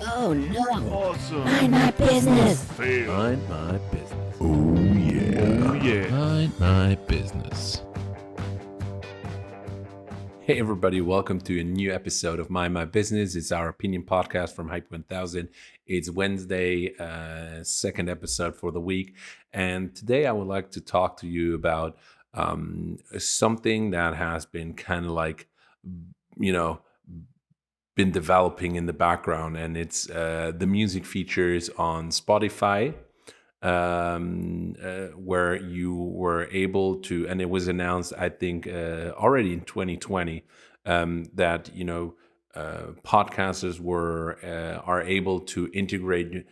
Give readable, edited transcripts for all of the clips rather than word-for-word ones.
Oh no! Awesome. Mind my business! Fail. Mind my business. Oh yeah. Mind my business. Hey everybody, welcome to a new episode of Mind My Business. It's our opinion podcast from Hype 1000. It's Wednesday, second episode for the week. And today I would like to talk to you about something that has been kind of like, been developing in the background, and it's the music features on Spotify, where you were able to, and it was announced, I think, already in 2020, that podcasters are able to integrate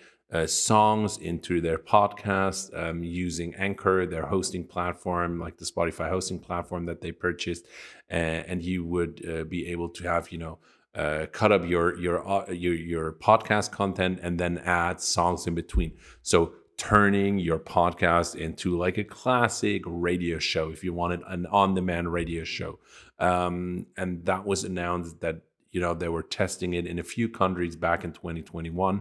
songs into their podcast using Anchor, their hosting platform, like the Spotify hosting platform that they purchased, and you would be able to have cut up your podcast content and then add songs in between. So turning your podcast into like a classic radio show, if you wanted an on-demand radio show. And that was announced that they were testing it in a few countries back in 2021.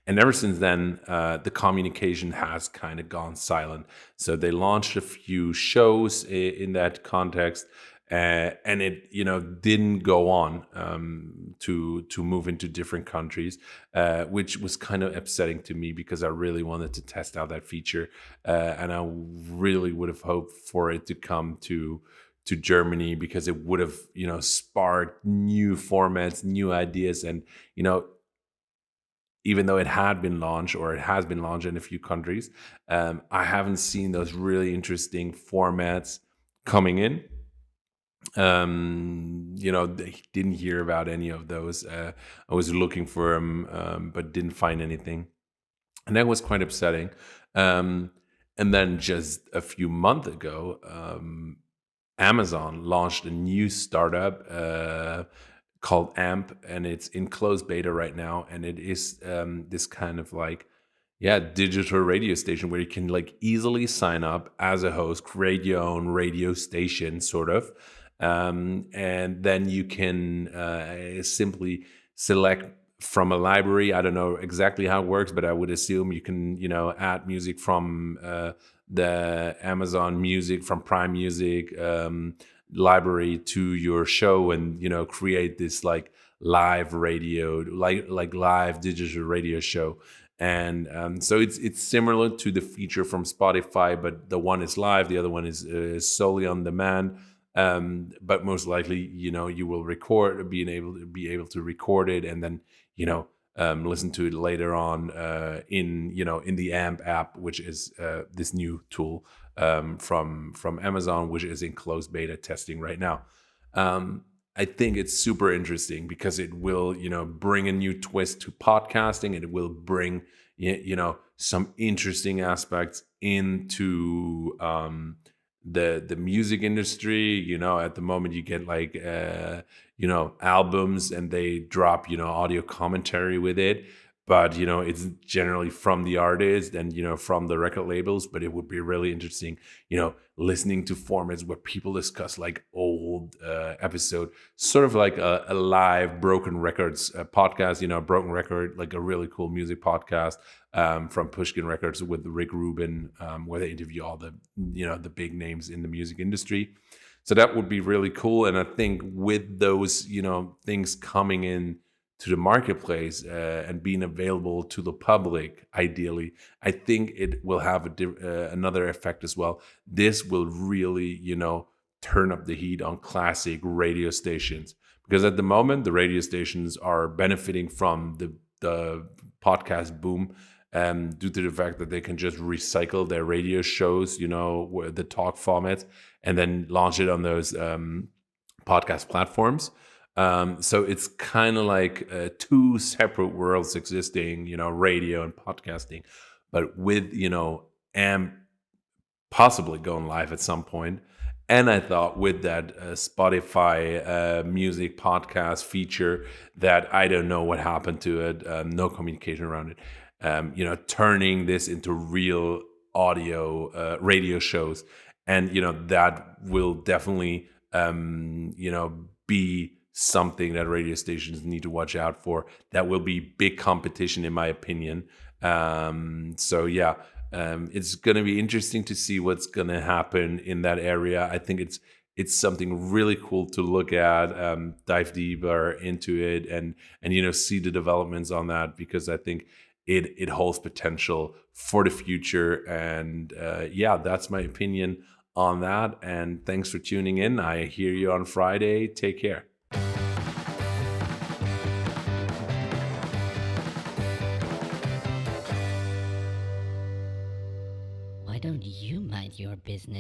And ever since then, the communication has kind of gone silent. So they launched a few shows in that context, and it didn't go on to move into different countries, which was kind of upsetting to me because I really wanted to test out that feature, and I really would have hoped for it to come to Germany, because it would have sparked new formats, new ideas, and even though it had been launched, or it has been launched in a few countries, I haven't seen those really interesting formats coming in. They didn't hear about any of those. I was looking for them, but didn't find anything, and that was quite upsetting. And then just a few months ago, Amazon launched a new startup called AMP, and it's in closed beta right now, and it is this kind of like digital radio station where you can like easily sign up as a host, create your own radio station, sort of. And then you can simply select from a library. I don't know exactly how it works, but I would assume you can, add music from the Amazon Music, from Prime Music library to your show, and create this like live radio, like live digital radio show. And so it's similar to the feature from Spotify, but the one is live, the other one is solely on demand. But most likely, you will be able to record it, and then listen to it later on in the AMP app, which is this new tool from Amazon, which is in closed beta testing right now. I think it's super interesting because it will bring a new twist to podcasting, and it will bring some interesting aspects into the music industry. At the moment you get like albums, and they drop audio commentary with it, but it's generally from the artist and from the record labels. But it would be really interesting listening to formats where people discuss like old episode, sort of like a live Broken Records podcast. Broken Record, like a really cool music podcast from Pushkin Records with Rick Rubin, where they interview all the the big names in the music industry. So that would be really cool. And I think with those things coming in to the marketplace and being available to the public, ideally, I think it will have another effect as well. This will really turn up the heat on classic radio stations, because at the moment the radio stations are benefiting from the podcast boom, due to the fact that they can just recycle their radio shows, the talk formats, and then launch it on those podcast platforms. So it's kind of like two separate worlds existing, radio and podcasting, but with AMP possibly going live at some point. And I thought with that Spotify music podcast feature, that I don't know what happened to it, no communication around it, turning this into real audio radio shows. And, that will definitely, be something that radio stations need to watch out for. That will be big competition, in my opinion. So yeah, it's going to be interesting to see what's going to happen in that area. I think it's something really cool to look at, dive deeper into it, and see the developments on that, because I think it holds potential for the future. And yeah, that's my opinion on that. And thanks for tuning in. I hear you on Friday. Take care. Why don't you mind your business?